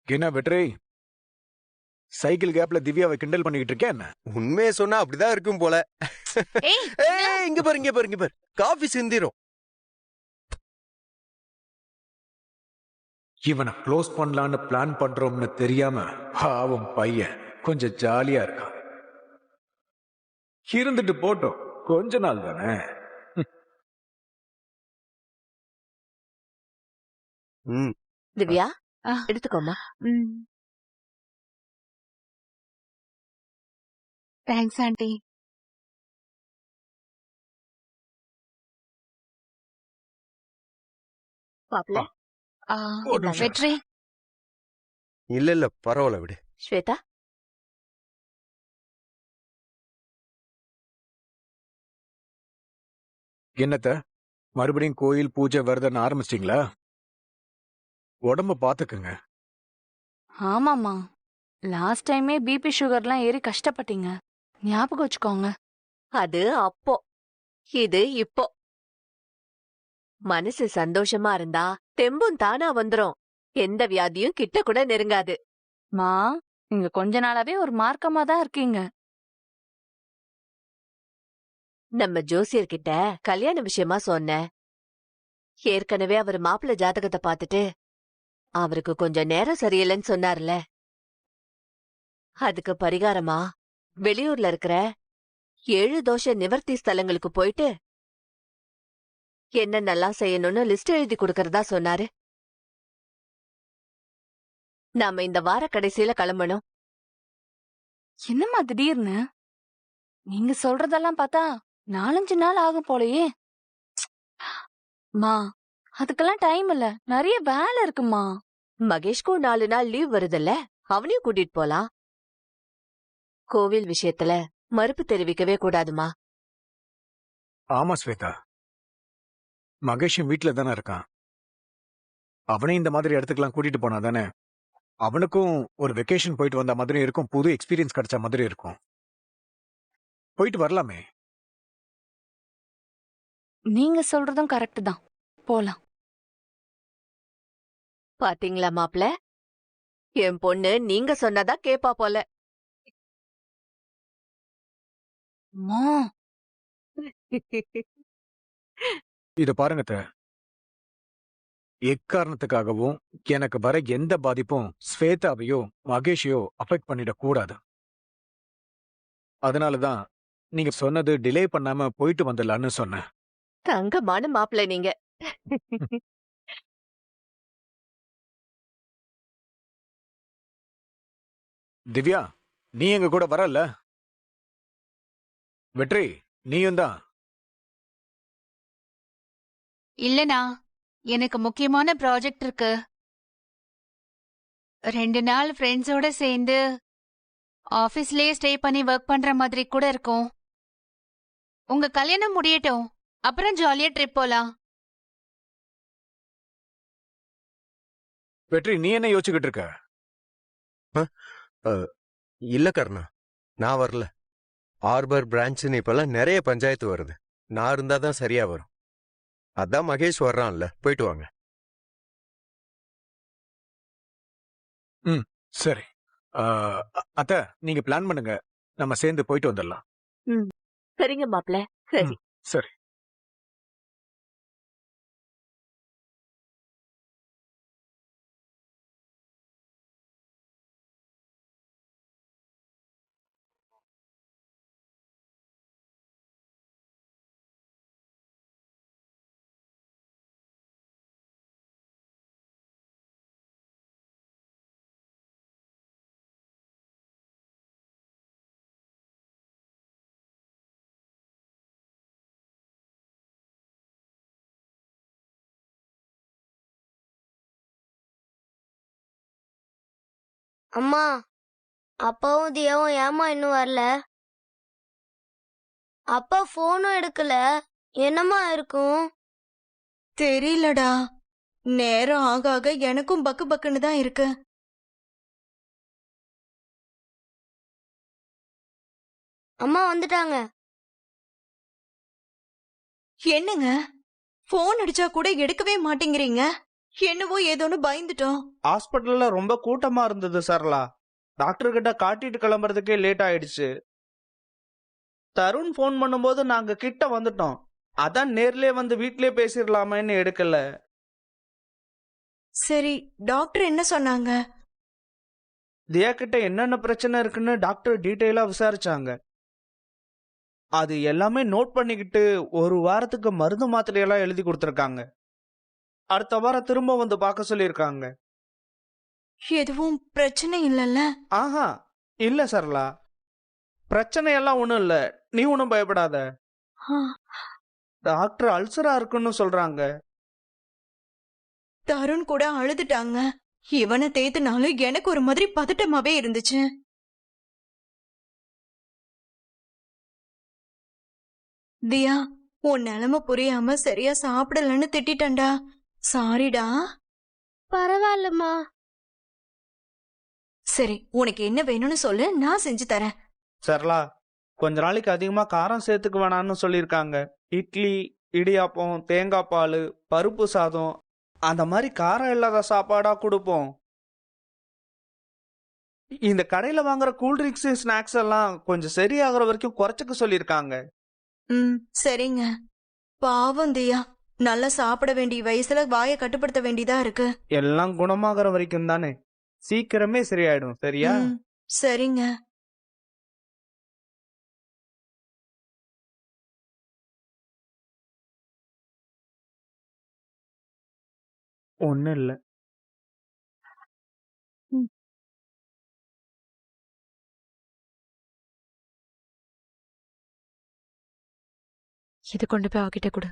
என்ன வெற்றி, சைக்கிள் கேப்ல திவ்யாவை கிண்டல் பண்ணிக்கிட்டு இருக்கேன் என்ன? உண்மையை சொன்னா அப்படிதான் இருக்கும் போல. இங்க பாரு இங்க பாரு இங்க பாரு, காஃபி சிந்திரும். இவனை க்ளோஸ் பண்ணலான்னு பிளான் பண்றோம்னு தெரியாம பாவம் பையன் கொஞ்சம் ஜாலியா இருக்கான். இருந்துட்டு போட்டோம், கொஞ்ச நாள் தானே. திவ்யா எடுத்துக்கோமா. Thanks aunty. பாப்பல வெற்றி. இல்ல இல்ல பரவாயில்ல விடு. ஸ்வேதா என்னத்த மறுபடியும் கோயில் பூஜை வருதுன்னு ஆரம்பிச்சிட்டீங்களா? உடம்ப பாத்துக்குங்க. ஆமாமா, லாஸ்ட் டைமே பிபி சுகர்லாம் ஏறி கஷ்டப்பட்டீங்க, ஞாபகம் வச்சுக்கோங்க. அது அப்போ, இது இப்போ. மனசு சந்தோஷமா இருந்தா தெம்பும் தானா வந்துரும். எந்த வியாதியும் கிட்ட கூட நெருங்காது. மா, நீங்க கொஞ்ச நாளாவே ஒரு மார்க்கமா தான் இருக்கீங்க. நம்ம ஜோசியர்கிட்ட கல்யாண விஷயமா சொன்னேன். ஏற்கனவே அவர் மாப்பிள்ளை ஜாதகத்தை பார்த்துட்டு அவருக்கு கொஞ்சம் நேரம் சரியில்லைன்னு சொன்னார்ல. அதுக்கு பரிகாரமா வெளியூர்ல இருக்கிற 7 தோஷ நிவர்த்தி ஸ்தலங்களுக்கு போயிட்டு என்ன நல்லா செய்யணும்னு லிஸ்ட் எழுதி கொடுக்கறதா சொன்னாரு. நாம இந்த வார கடைசியில கிளம்பணும். என்னம்மா திடீர்னு? நீங்க சொல்றதெல்லாம் பார்த்தா 4-5 நாள் ஆகும் போலயே. மா, அதுக்கெல்லாம் டைம் இல்ல, நிறைய வேலை இருக்குமா. மகேஷ்க்கும் 4 நாள் லீவ் வருதுல்ல, அவனையும் கூட்டிட்டு போலாம். கோவில் விஷயத்துல மறுப்பு தெரிவிக்கவே கூடாதுமா. ஆமா ஸ்வேதா, மகேஷும் வீட்டுல தானே இருக்கான். அவனே இந்த மாதிரி இடத்துக்குலாம் கூட்டிட்டு போனா தானே அவனுக்கும் ஒரு வெக்கேஷன் போயிட்டு வந்த மாதிரி இருக்கும், புது எக்ஸ்பீரியன்ஸ் கிடைச்ச மாதிரி இருக்கும். போயிட்டு வரலாமே. நீங்க சொல்றதும் கரெக்ட் தான், போலாம். பாத்தீங்களா மாப்ள, என் பொண்ணு நீங்க சொன்னதா கேப்பா போல. அம்மா, இத பாருங்க அத்தை, எக்காரணத்துக்காகவும் எனக்கு வர எந்த பாதிப்பும் ஸ்வேதாவையோ மகேஷையோ அஃபெக்ட் பண்ணிடக் கூடாது. அதனாலதான் நீங்க சொன்னது டிலே பண்ணாம போயிட்டு வந்துடலான்னு சொன்னேன். தங்கமான மாப்ள நீங்க. திவ்யா, நீ எங்க கூட வரல? வெற்றி, நீயும் தான். இல்லனா, எனக்கு முக்கியமான ப்ராஜெக்ட் இருக்கு. 2 நாள் ஃப்ரெண்ட்ஸோட சேர்ந்து ஆபீஸ்லயே ஸ்டே பண்ணி ஒர்க் பண்ற மாதிரி கூட இருக்கும். உங்க கல்யாணம் முடியட்டும், அப்புறம் ஜாலியா ட்ரிப் போலாம். வெற்றி, நீ என்ன யோசிச்சுக்கிட்டு இருக்க? இல்ல கர்ணா, நான் வரல. ஆர்பர் பிரான்ச்னு இப்பெல்லாம் நிறைய பஞ்சாயத்து வருது. நான் இருந்தாதான் சரியா வரும். அதான் மகேஷ் வர்றான்ல, போயிட்டு வாங்க. சரி. அத்த, நீங்க பிளான் பண்ணுங்க, நம்ம சேர்ந்து போயிட்டு வந்துடலாம். சரிங்க மாப்ள, சரி. சரி. அம்மா, அப்பாவும் தியாவும் ஏமா இன்னும் வரல? அப்பா போனும் எடுக்கல, என்னம்மா இருக்கும்? தெரியலடா, நேரம் ஆக ஆக எனக்கும் பக்கு பக்குன்னு தான் இருக்கு. அம்மா வந்துட்டாங்க. என்னங்க, போன் அடிச்சா கூட எடுக்கவே மாட்டேங்கிறீங்க? என்னவோ ஏதோன்னு பயந்துட்டோம். ஹாஸ்பிட்டல்ல ரொம்ப கூட்டமா இருந்தது சரளா. டாக்டர் கிட்ட காட்டிட்டு கிளம்புறதுக்கே லேட் ஆயிடுச்சு. தருண் ஃபோன் பண்ணும்போது நாங்க கிட்ட வந்துட்டோம். அதான் நேர்லயே வந்து வீட்லயே பேசிடலாமேன்னு எடுக்கல. சரி, டாக்டர் என்ன சொன்னாங்க? தியா கிட்ட என்னென்ன பிரச்சனை இருக்குன்னு டாக்டர் டீட்டெயிலா விசாரிச்சாங்க. அது எல்லாமே நோட் பண்ணிக்கிட்டு ஒரு வாரத்துக்கு மருந்து மாத்திரையெல்லாம் எழுதி கொடுத்துருக்காங்க. அடுத்த வாரம் திரும்ப வந்து பார்க்க சொல்லியிருக்காங்க. எதுவும் பிரச்சனை இல்லல்ல? ஆஹா, இல்ல சரளா, பிரச்சனை எல்லாம் ஒண்ணும் இல்ல. நீ ஒன்னும் பயப்படாத. ஆ, டாக்டர் அல்சரா இருக்குன்னு சொல்றாங்க. தருண் கூட அழுதுட்டாங்க. இவனை தேத்துனாலும் எனக்கு ஒரு மாதிரி பதட்டமாவே இருந்துச்சு. தியா, உன் நிலைமை புரியாம சரியா சாப்பிடலன்னு திட்டிட்டேன்டா. சாரிடா. பரவாயில்லம்மா. சரி, உனக்கு என்ன வேணும்னு சொல்லு, நான் செஞ்சு தரேன். சரளா, கொஞ்ச நாளைக்கு அதிகமா காரம் சேர்த்துக்க வேணாம்னு சொல்லியிருக்காங்க. இட்லி, இடியாப்பம், தேங்காய் பால், பருப்பு சாதம், அந்த மாதிரி காரம் இல்லாத சாப்பாடா கொடுப்போம். இந்த கடையில வாங்குற கூல்ட்ரிங்க்ஸ், ஸ்நாக்ஸ் எல்லாம் கொஞ்சம் சரியாகிற வரைக்கும் குறைச்சுக்க சொல்லியிருக்காங்க. சரிங்க. பாவம் தியா, நல்லா சாப்பிட வேண்டிய வயசுல வாயை கட்டுப்படுத்த வேண்டியதா இருக்கு. எல்லாம் குணமாகற வரைக்கும் தானே, சீக்கிரமே சரியாயிடும். சரியா? சரிங்க. ஒன்னும் இல்ல. இது கொண்டு போய் அவகிட்ட கொடு.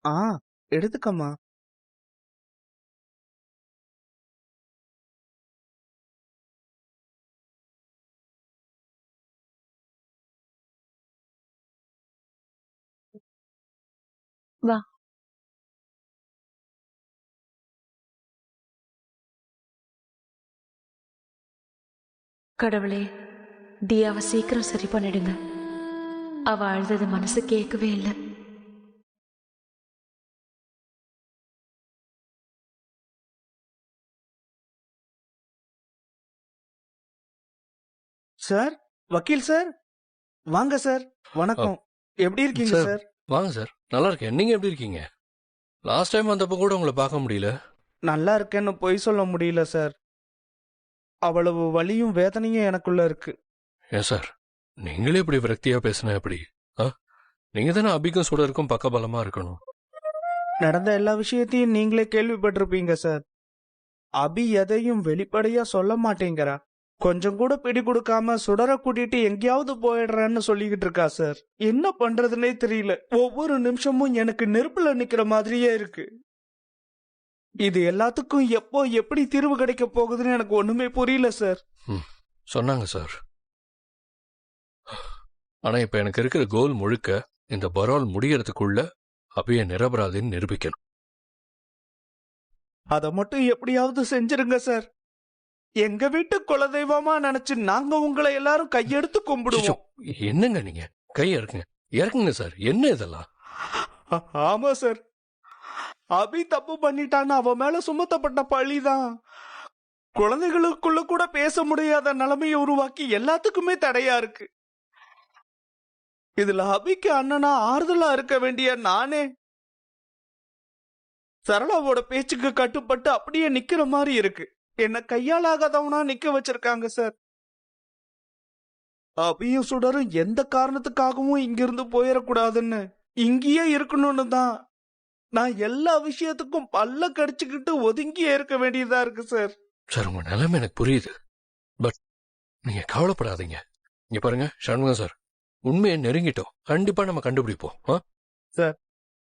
ஆ, எடுத்துக்கம்மா. வா. கடவுளே, தியாவை சீக்கிரம் சரி பண்ணிடுங்க. அவ அழுதது மனசு கேட்கவே இல்லை. சார், வக்கீல் சார், வாங்க சார். வணக்கம். எப்படி இருக்கீங்க சார், சார்? வாங்க சார். நல்லா இருக்கேன். நீங்க எப்படி இருக்கீங்க? லாஸ்ட் டைம் வந்தப்போ கூட உங்களை பார்க்க முடியல. நல்லா இருக்கேன்னு பொய் சொல்ல முடியல சார். அவ்வளவு வலியும் வேதனையும் எனக்குள்ள இருக்கு. ஏன் சார், நீங்களே இப்படி விரக்தியா பேசினா எப்படி? நீங்க தானே அபிக்கும் சுடருக்கும் பக்கபலமா இருக்கணும். நடந்த எல்லா விஷயத்தையும் நீங்களே கேள்விப்பட்டிருப்பீங்க சார். அபி எதையும் வெளிப்படையா சொல்ல மாட்டேங்கிறா. கொஞ்சம் கூட பிடி கொடுக்காம சுடர கூட்டிட்டு எங்கேயாவது போயிடுறேன்னு சொல்லிக்கிட்டு இருக்கா சார். என்ன பண்றதுன்னே தெரியல. ஒவ்வொரு நிமிஷமும் எனக்கு நெருப்புல நிக்கிற மாதிரியே இருக்கு. இது எல்லாத்துக்கும் எப்போ எப்படி தீர்வு கிடைக்க போகுதுன்னு எனக்கு ஒண்ணுமே புரியல சார். சொன்னாங்க சார். ஆனா இப்ப எனக்கு இருக்கிற கோல் முழுக்க இந்த பரோல் முடியறதுக்குள்ள அபிய நிரபராதின்னு நிரூபிக்கணும். அதை மட்டும் எப்படியாவது செஞ்சிருங்க சார். எங்க வீட்டு குலதெய்வமா நினைச்சு நாங்க உங்களை எல்லாரும் கையெடுத்து கும்பிடுவோம். என்னங்க நீங்க? கை இறக்குங்க, இறக்குங்க சார். என்ன இதெல்லாம்? ஆமா சார், அபி தப்பு பண்ணிட்டான்னு அவ மேல சுமத்தப்பட்ட பழிதான் குழந்தைகளுக்குள்ள கூட பேச முடியாத நிலைமையை உருவாக்கி எல்லாத்துக்குமே தடையா இருக்கு. இதுல அபிக்கு அண்ணனா ஆறுதலா இருக்க வேண்டிய நானே சரளாவோட பேச்சுக்கு கட்டுப்பட்டு அப்படியே நிக்கிற மாதிரி இருக்கு. என்ன கையாலாகாதவனா நிக்க வச்சிருக்காங்க சார். அபியும் சுடரும் எந்த காரணத்துக்காகவும் இங்கிருந்து போயிடக்கூடாதுன்னு, இங்கேயே இருக்கணும்னு தான் நான் எல்லா விஷயத்துக்கும் பல்ல கடிச்சுக்கிட்டு ஒதுங்கியே இருக்க வேண்டியதா இருக்கு சார். சார், உங்க நிலைமை எனக்கு புரியுது. பட் நீங்க கவலைப்படாதீங்க. இங்க பாருங்க சண்முகம் சார், உண்மையை நெருங்கிட்டோம். கண்டிப்பா நம்ம கண்டுபிடிப்போம். சார்,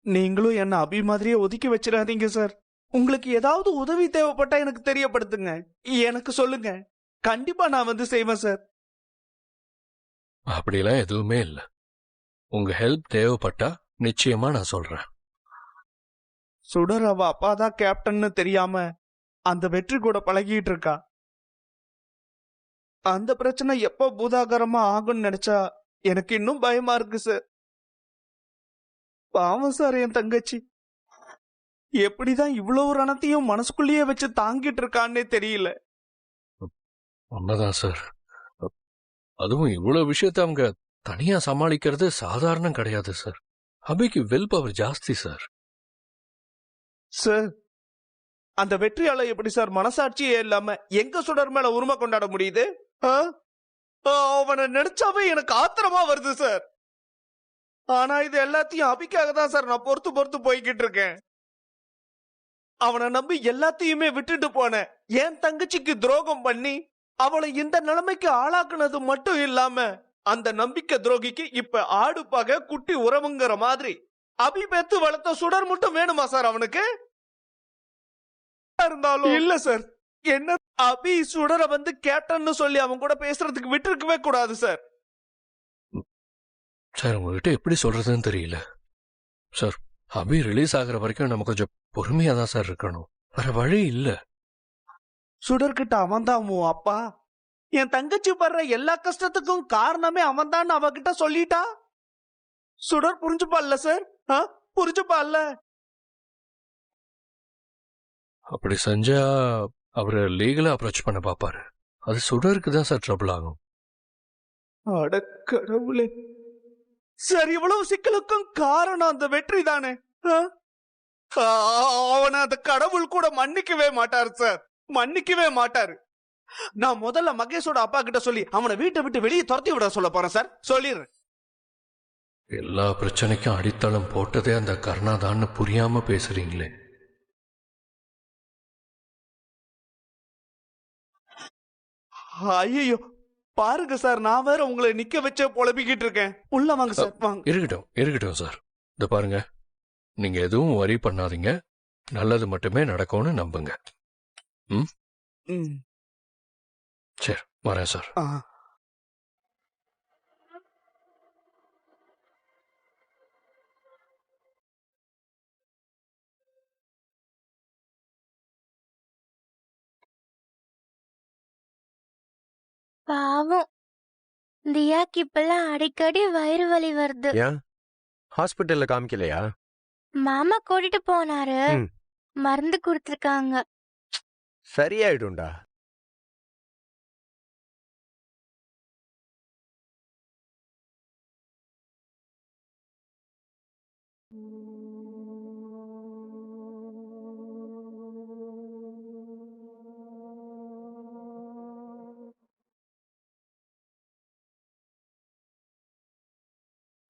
நீங்களும் என்ன அபி மாதிரியே ஒதுக்கி வச்சிடாதீங்க சார். உங்களுக்கு ஏதாவது உதவி தேவைப்பட்டா எனக்கு தெரியப்படுத்துங்க. எனக்கு சொல்லுங்க, கண்டிப்பா நான் வந்து செய்வேன் சார். அப்படிலாம் எதுவுமே இல்ல. உங்க ஹெல்ப் தேவைப்பட்டா நிச்சயமா நான் சொல்றேன். சுடர் அவ அப்பா தான் கேப்டன்னு தெரியாம அந்த வெற்றி கூட பழகிட்டு இருக்கா. அந்த பிரச்சனை எப்ப பூதாகரமா ஆகும்னு நினைச்சா எனக்கு இன்னும் பயமா இருக்கு சார். பாவம் சார் என் தங்கச்சி. எப்படிதான் இவ்வளவு ரணத்தையும் மனசுக்குள்ளேயே வச்சு தாங்கிட்டு இருக்கான்னே தெரியல. உண்மைதான் சார். அதுவும் இவ்வளவு விஷயத்த அவங்க தனியா சமாளிக்கிறது சாதாரணம் கிடையாது சார். அபிக்கு வில் பவர் ஜாஸ்தி சார். சார், அந்த வெற்றியால எப்படி சார் மனசாட்சியே இல்லாம எங்க சுடர் மேல உரிமை கொண்டாட முடியுது? ஆ? அவனை நினைச்சாவே எனக்கு ஆத்திரமா வருது சார். ஆனா இது எல்லாத்தையும் அபிக்காக தான் சார் நான் பொறுத்து பொறுத்து போய்கிட்டு இருக்கேன். அவனை நம்பி எல்லாத்தையுமே விட்டுட்டு போனேன். என் தங்கச்சிக்கு துரோகம் பண்ணி அவளை இந்த நிலைமைக்கு ஆளாக்குனது மட்டும் இல்லாம அந்த நம்பிக்கை துரோகிக்கு இப்ப ஆடு பகை குட்டி உறவுங்கிற மாதிரி அபி பெத்து வளர்த்த சுடர் மட்டும் வேணுமா சார் அவனுக்கு? இருந்தாலும் இல்ல சார், என்ன அபி சுடரை வந்து கேப்டன் சொல்லி அவன் கூட பேசுறதுக்கு விட்டுருக்கவே கூடாது சார். சார் உங்ககிட்ட எப்படி சொல்றதுன்னு தெரியல சார். அபி ரிலீஸ் ஆகுற வரைக்கும் நம்ம கொஞ்சம் பொறுமையா தான் சார் இருக்கணும். வேற வழி இல்ல. சுடர்கிட்ட அவன் தான் அப்பா. என் தங்கச்சி படுற எல்லா கஷ்டத்துக்கும் காரணமே அவன் தான் அவகிட்ட சொல்லிட்டா சுடர் புரிஞ்சுப்பால்ல சார்? புரிஞ்சுப்பால்ல? அப்படி செஞ்சா அவரை லீகலா அப்ரோச் பண்ண பாப்பாரு. அது சுடருக்கு தான் சார் ட்ரபிள் ஆகும். அட கடவுளே சார், இவ்வளவு சிக்கலுக்கும் காரணம் அந்த வெற்றி தானே. அவனை அந்த கடவுள் கூட மன்னிக்கவே மாட்டாரு சார், மன்னிக்கவே மாட்டாரு. நான் முதல்ல மகேஷோட அப்பா கிட்ட சொல்லி அவனை வீட்டை விட்டு வெளியே துரத்தி விட சொல்ல போறேன் சார், சொல்லிடுறேன். எல்லா பிரச்சனைக்கும் அடித்தளம் போட்டதே அந்த கர்ணாதான்னு புரியாம பேசுறீங்களே. ஐயோ பாருங்க சார், நான் வேற உங்களை நிக்க வச்சே புலம்பிக்கிட்டு இருக்கேன். உள்ள வாங்க சார், வாங்க. இருக்கட்டும் சார். இத பாருங்க, நீங்க எதுவும் வரி பண்ணாதீங்க. நல்லது மட்டுமே நடக்கும்னு நம்புங்க. சரி, வரேன் சார். பாவம் தியாக்கு இப்பெல்லாம் அடிக்கடி வயிறு வலி வருது. ஏன் ஹாஸ்பிட்டல்ல காமிக்கலையா? மாமா கூட்டிட்டு போனாரு, ம். மருந்து கொடுத்திருக்காங்க. சரியாயிடும்டா.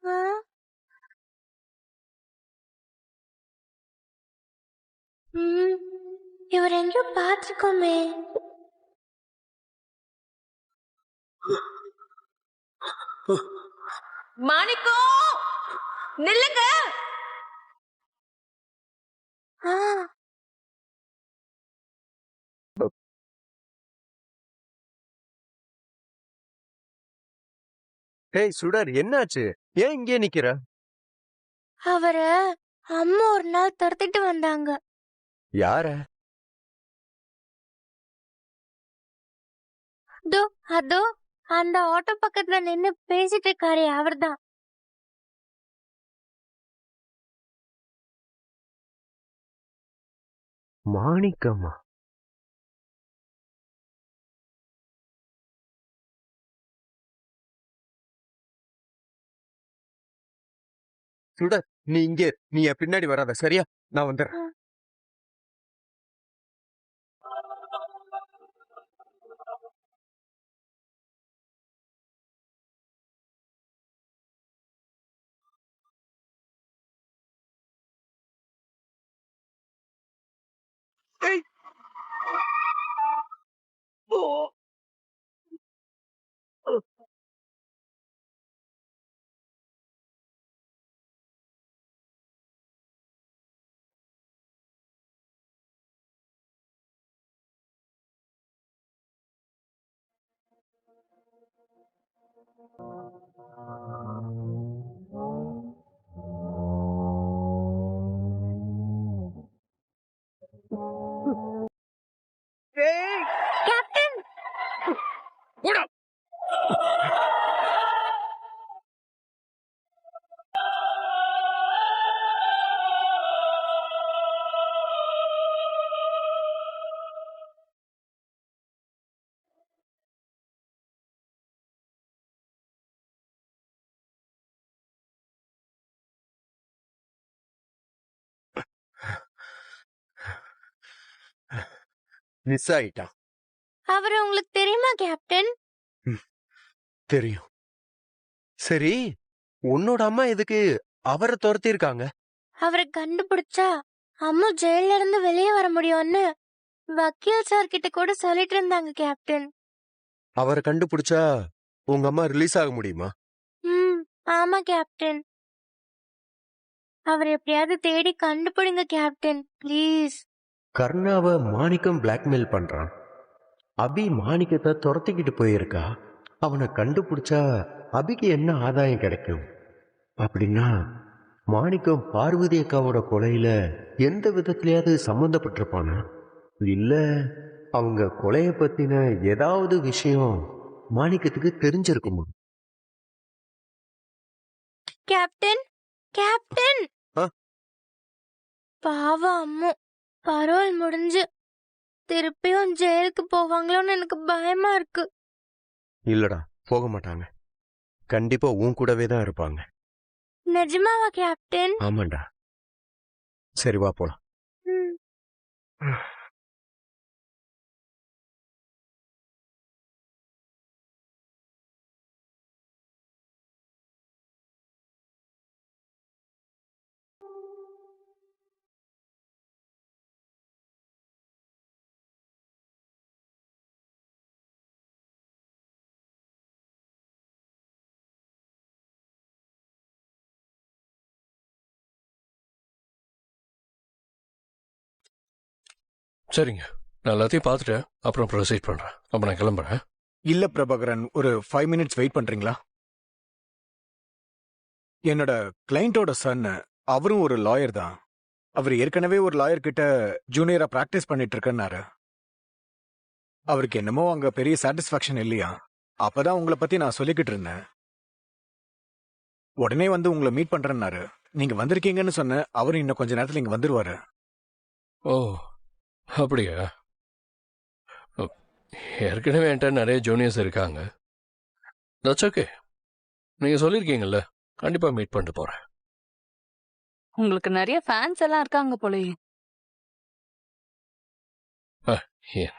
ஆ? இவர் எங்கேயோ பார்த்திருக்கோமே. மாணிக்கம் நில்லுங்க. ஆ, ஹேய் சுடர், என்னாச்சு? ஏன் இங்கே நிக்கிற? அவர அம்மா ஒரு நாள் துரத்திட்டு வந்தாங்க. யார? அதோ அதோ அந்த ஆட்டோ பக்கத்துல நின்னு பேசிட்டு இருக்காரே அவர்தான். மாணிக்கம்மா? சுடர், நீ இங்கே, நீ என் பின்னாடி வராத, சரியா? நான் வந்துடுறேன். கேப்டன் மிஸ் ஆயிட்டான். அவர் உங்களுக்கு தெரியுமா கேப்டன்? தெரியும். சரி, உன்னோட அம்மா எதுக்கு அவரை துரத்தி இருக்காங்க? அவரை கண்டுபிடிச்சா அம்மு ஜெயில இருந்து வெளியே வர முடியும்னு வக்கீல் சார் கிட்ட கூட சொல்லிட்டு இருந்தாங்க கேப்டன். அவரை கண்டுபிடிச்சா உங்க அம்மா ரிலீஸ் ஆக முடியுமா? ஆமா கேப்டன். அவர் எப்படியாவது தேடி கண்டுபிடிங்க கேப்டன், ப்ளீஸ். கர்ணாவை மாணிக்கம் பிளாக்மெயில் பண்றான். அபி மாணிக்கத்தை துரத்திக்கிட்டு போயிருக்கா. அவனை கண்டுபிடிச்சா அபிக்கு என்ன ஆதாயம் கிடைக்கும்? அப்படின்னா மாணிக்கம் பார்வதி அக்காவோட கொலையில எந்த விதத்திலயாவது சம்பந்தப்பட்டிருப்பானா? இல்ல அவங்க கொலைய பத்தின ஏதாவது விஷயம் மாணிக்கத்துக்கு தெரிஞ்சிருக்குமா? கேப்டன் கேப்டன் ஆ? பாவம் அம்மு பரோல் முடிஞ்சு திருப்பியும் ஜெயிலுக்கு போவாங்களோன்னு எனக்கு பயமா இருக்கு. இல்லடா, போக மாட்டாங்க. கண்டிப்பா உன் கூடவே தான் இருப்பாங்க. நிஜமாவா கேப்டன்? ஆமாண்டா. சரி, வா போலாம். ம். சரிங்க, நான் எல்லாத்தையும் பார்த்துட்டேன். அப்புறம் ப்ரொசீட் பண்றேன். அப்ப நான் கிளம்புறேன். இல்ல பிரபாகரன், ஒரு 5 மினிட்ஸ் வெயிட் பண்றீங்களா? என்னோட கிளையண்டோட சன், அவரும் ஒரு லாயர் தான். அவர் ஏற்கனவே ஒரு லாயர் கிட்ட ஜூனியரா பிராக்டிஸ் பண்ணிட்டு இருக்கன்னாரு. அவருக்கு என்னமோ அங்க பெரிய சாட்டிஸ்பாக்சன் இல்லையா. அப்பதான் உங்களை பத்தி நான் சொல்லிக்கிட்டு இருந்தேன். உடனே வந்து உங்களை மீட் பண்றேன்னாரு. நீங்க வந்திருக்கீங்கன்னு சொன்ன அவரும் இன்னும் கொஞ்ச நேரத்துல இங்க வந்துருவாரு. ஓ, அப்படியா? ஏற்கனவே என்கிட்ட நிறைய ஜூனியர்ஸ் இருக்காங்க. That's okay. நீங்க சொல்லியிருக்கீங்கல்ல, கண்டிப்பா மீட் பண்ணிட்டு போறேன். உங்களுக்கு நிறைய ஃபேன்ஸ் எல்லாம் இருக்காங்க போலயே. ஏன்?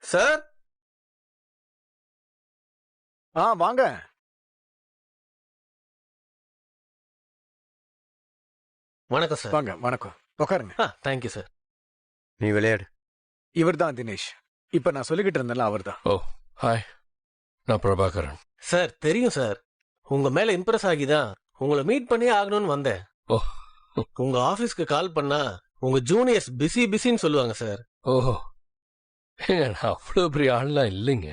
சார், வாங்க. வணக்கம் சார். வாங்க, வணக்கம். உட்காருங்க. Thank you sir. நீ விளையாடு. இவர்தான் தினேஷ். இப்ப நான் சொல்லிக்கிட்டு இருந்தேன்ல, அவர்தான். ஓ, ஹாய். நான் பிரபாகரன். சார், தெரியும் சார். உங்க மேல இம்ப்ரெஸ் ஆகிதான் உங்களை மீட் பண்ணியே ஆகணும்னு வந்தேன். ஓ. உங்க ஆபீஸ்க்கு கால் பண்ணா உங்க ஜூனியர்ஸ் பிஸின்னு சொல்லுவாங்க சார். ஓஹோ, ஏங்க, நான் அவ்வளோ பெரிய ஆள்லாம் இல்லைங்க.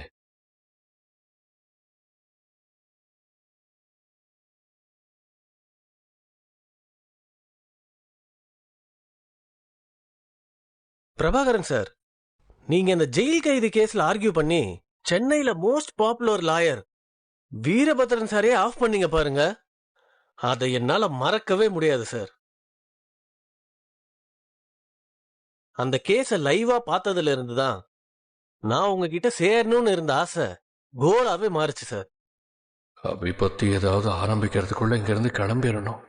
பிரபாகரன் சார், நீங்க இந்த ஜெயில் கைது கேஸ்ல ஆர்கியூ பண்ணி சென்னையில மோஸ்ட் பாப்புலர் லாயர் வீரபத்ரன் சாரே ஆஃப் பண்ணீங்க பாருங்க. அதை என்னால மறக்கவே முடியாது சார். அந்த கேஸ லைவா பார்த்ததுல இருந்துதான் நான் உங்ககிட்ட சேரணும்னு இருந்த ஆசை கோலாவே மாறுச்சு சார். அபி பத்தி ஏதாவது ஆரம்பிக்கிறதுக்குள்ள இங்க இருந்து கிளம்பிடணும்.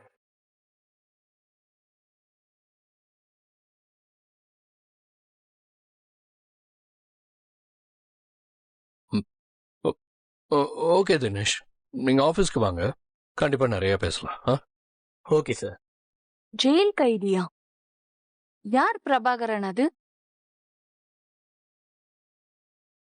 ஓகே தினேஷ், நீங்க ஆபீஸ்க்கு வாங்க. கண்டிப்பா நிறைய பேசலாம். Okay sir. ஜெயில் கைதியா? யார் பிரபாகரன் அது?